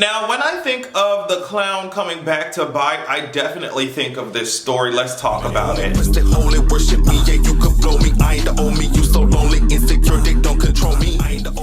Now, when I think of the clown coming back to bite, I definitely think of this story. Let's talk about it.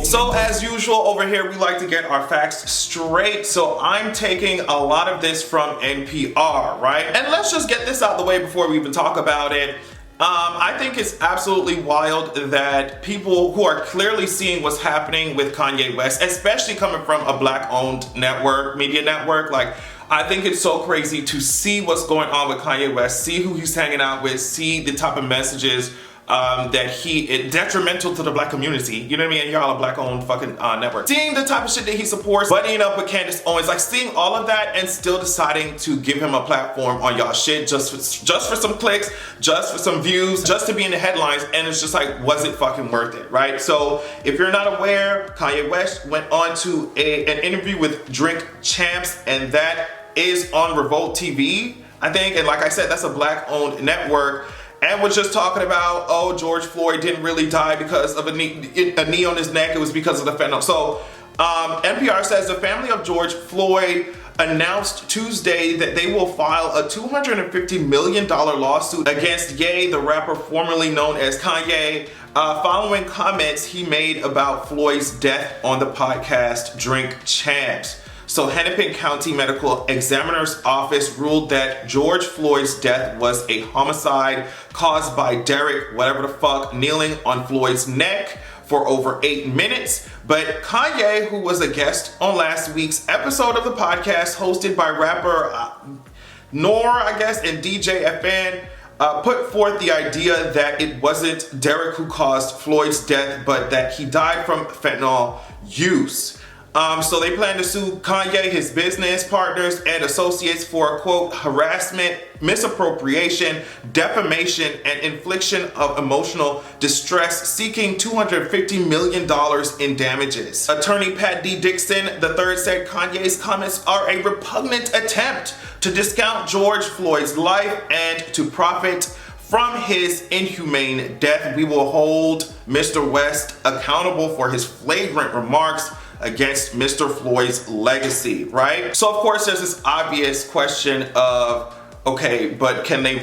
So as usual over here, we like to get our facts straight. So I'm taking a lot of this from NPR, right? And let's just get this out of the way before we even talk about it. I think it's absolutely wild that people who are clearly seeing what's happening with Kanye West, especially coming from a black-owned network, media network, like, I think it's so crazy to see what's going on with Kanye West, see who he's hanging out with, see the type of messages that it's detrimental to the black community. You know what I mean? And y'all a black-owned fucking network. Seeing the type of shit that he supports, buddying up with Candace Owens, like seeing all of that and still deciding to give him a platform on y'all shit just for some clicks, just for some views, just to be in the headlines. And it's just like, was it fucking worth it, right? So if you're not aware, Kanye West went on to an interview with Drink Champs, and that is on Revolt TV, I think. And like I said, that's a black-owned network. And was just talking about, oh, George Floyd didn't really die because of a knee on his neck. It was because of the fentanyl. So NPR says the family of George Floyd announced Tuesday that they will file a $250 million lawsuit against Ye, the rapper formerly known as Kanye, following comments he made about Floyd's death on the podcast Drink Champs. So Hennepin County Medical Examiner's Office ruled that George Floyd's death was a homicide caused by Derek, whatever the fuck, kneeling on Floyd's neck for over 8 minutes. But Kanye, who was a guest on last week's episode of the podcast hosted by rapper Nor, I guess, and DJ FN, put forth the idea that it wasn't Derek who caused Floyd's death, but that he died from fentanyl use. So they plan to sue Kanye, his business partners, and associates for, quote, harassment, misappropriation, defamation, and infliction of emotional distress, seeking $250 million in damages. Attorney Pat D. Dixon III said Kanye's comments are a repugnant attempt to discount George Floyd's life and to profit from his inhumane death. We will hold Mr. West accountable for his flagrant remarks against Mr. Floyd's legacy, right? So of course there's this obvious question of, okay, but can they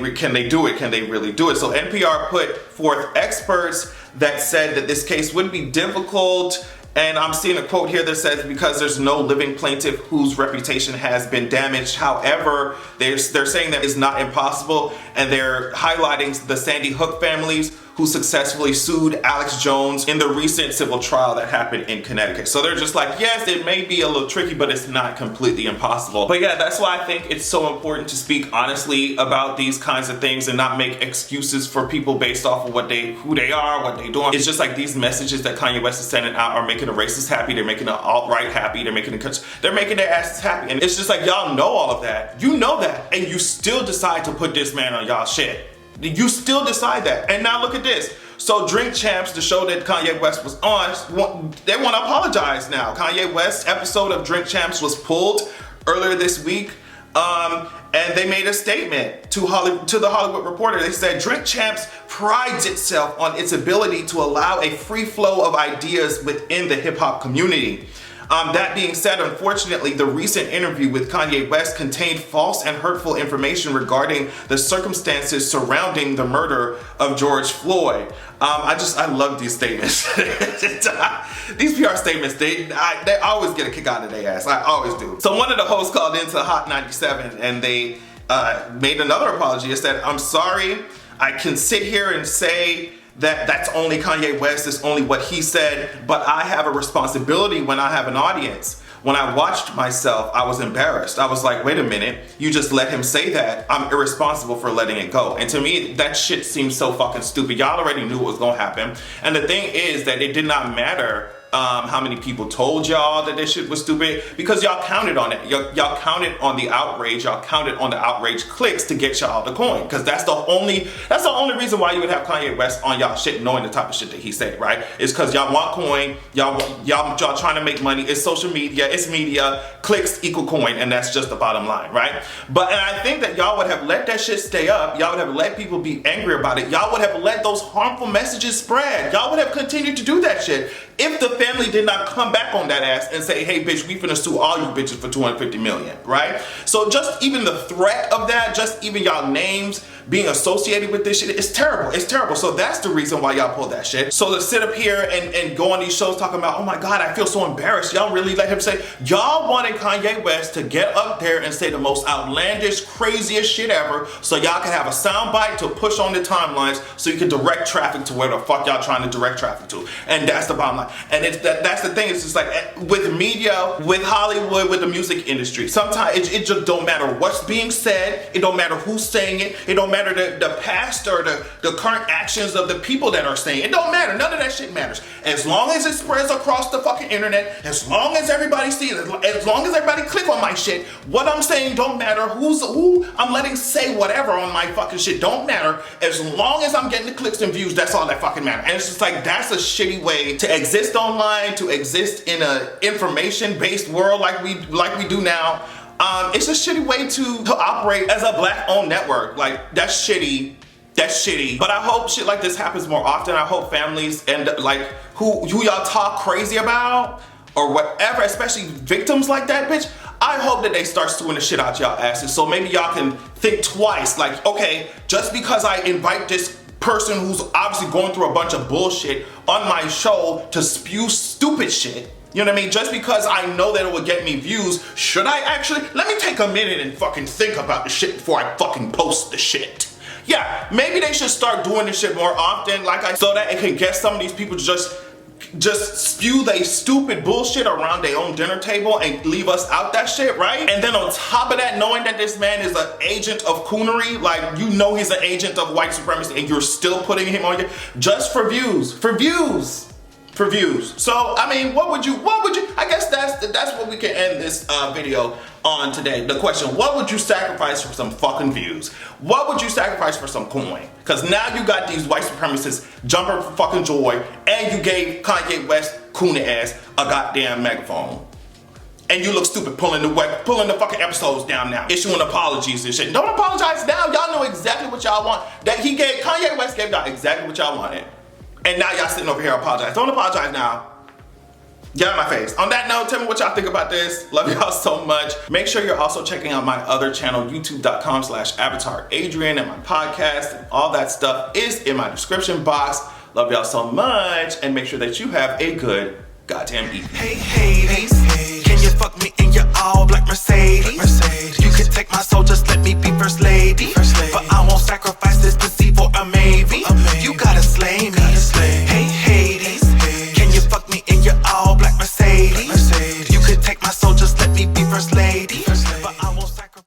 do it? Can they really do it? So NPR put forth experts that said that this case would be difficult. And I'm seeing a quote here that says, because there's no living plaintiff whose reputation has been damaged. However, they're saying that it's not impossible, and they're highlighting the Sandy Hook families who successfully sued Alex Jones in the recent civil trial that happened in Connecticut. So they're just like, yes, it may be a little tricky, but it's not completely impossible. But yeah, that's why I think it's so important to speak honestly about these kinds of things and not make excuses for people based off of who they are, what they're doing. It's just like these messages that Kanye West is sending out are making the racists happy, they're making the alt-right happy, they're making their asses happy. And it's just like, y'all know all of that. You know that, and you still decide to put this man on y'all shit. You still decide that. And now look at this. So Drink Champs, the show that Kanye West was on, they want to apologize now. Kanye West's episode of Drink Champs was pulled earlier this week. And they made a statement to the Hollywood Reporter. They said, Drink Champs prides itself on its ability to allow a free flow of ideas within the hip hop community. That being said, unfortunately, the recent interview with Kanye West contained false and hurtful information regarding the circumstances surrounding the murder of George Floyd. I love these statements. These PR statements, they always get a kick out of their ass. I always do. So one of the hosts called into Hot 97 and they made another apology. It said, I'm sorry, I can sit here and say that's only Kanye West, it's only what he said, but I have a responsibility when I have an audience. When I watched myself, I was embarrassed. I was like, wait a minute, you just let him say that? I'm irresponsible for letting it go. And to me, that shit seems so fucking stupid. Y'all already knew what was gonna happen. And the thing is that it did not matter how many people told y'all that this shit was stupid, because y'all counted on it. Y'all counted on the outrage. Y'all counted on the outrage clicks to get y'all the coin, because that's the only reason why you would have Kanye West on y'all shit, knowing the type of shit that he said, right? It's because y'all want coin. Y'all trying to make money. It's social media. It's media. Clicks equal coin, and that's just the bottom line, right? And I think that y'all would have let that shit stay up. Y'all would have let people be angry about it. Y'all would have let those harmful messages spread. Y'all would have continued to do that shit if the family did not come back on that ass and say, hey bitch, we finna sue all you bitches for 250 million, right? So just even the threat of that, just even y'all names being associated with this shit, it's terrible. It's terrible. So that's the reason why y'all pulled that shit. So to sit up here and go on these shows talking about, oh my God, I feel so embarrassed. Y'all really let him say, y'all wanted Kanye West to get up there and say the most outlandish, craziest shit ever so y'all can have a soundbite to push on the timelines so you can direct traffic to where the fuck y'all trying to direct traffic to. And that's the bottom line. And that's the thing. It's just like with media, with Hollywood, with the music industry, sometimes it just don't matter what's being said. It don't matter who's saying it. It don't matter the past or the current actions of the people that are saying it. It don't matter. None of that shit matters. As long as it spreads across the fucking internet, as long as everybody sees it, as long as everybody click on my shit, what I'm saying don't matter. Who I'm letting say whatever on my fucking shit don't matter. As long as I'm getting the clicks and views, that's all that fucking matters. And it's just like, that's a shitty way to exist online, to exist in a information-based world like we do now. It's a shitty way to operate as a black-owned network. Like, that's shitty. That's shitty. But I hope shit like this happens more often. I hope families and like who y'all talk crazy about or whatever, especially victims like that, bitch, I hope that they start suing the shit out y'all asses. So maybe y'all can think twice. Like, okay, just because I invite this person who's obviously going through a bunch of bullshit on my show to spew stupid shit, you know what I mean? Just because I know that it will get me views, should I actually? Let me take a minute and fucking think about the shit before I fucking post the shit. Yeah, maybe they should start doing this shit more often, so that it can get some of these people to just spew they stupid bullshit around their own dinner table and leave us out that shit, right? And then on top of that, knowing that this man is an agent of coonery, like, you know he's an agent of white supremacy and you're still putting him on here just for views. So, I mean, what would you, I guess that's what we can end this video on today. The question, what would you sacrifice for some fucking views? What would you sacrifice for some coin? Because now you got these white supremacists jumping for fucking joy and you gave Kanye West coon ass a goddamn megaphone. And you look stupid pulling the fucking episodes down now, issuing apologies and shit. Don't apologize now. Y'all know exactly what y'all want. Kanye West gave y'all exactly what y'all wanted. And now y'all sitting over here apologize. Don't apologize now. Get out of my face. On that note, tell me what y'all think about this. Love y'all so much. Make sure you're also checking out my other channel, youtube.com/AvatarAdrian, and my podcast and all that stuff is in my description box. Love y'all so much, and make sure that you have a good goddamn evening. Hey Hades, can you fuck me in your all black Mercedes? You can take my soul, just let me be first lady. But I won't sacrifice this pussy for a maybe. You gotta slay me. Hey Hades, can you fuck me in your all black Mercedes? You can take my soul, just let me be first lady.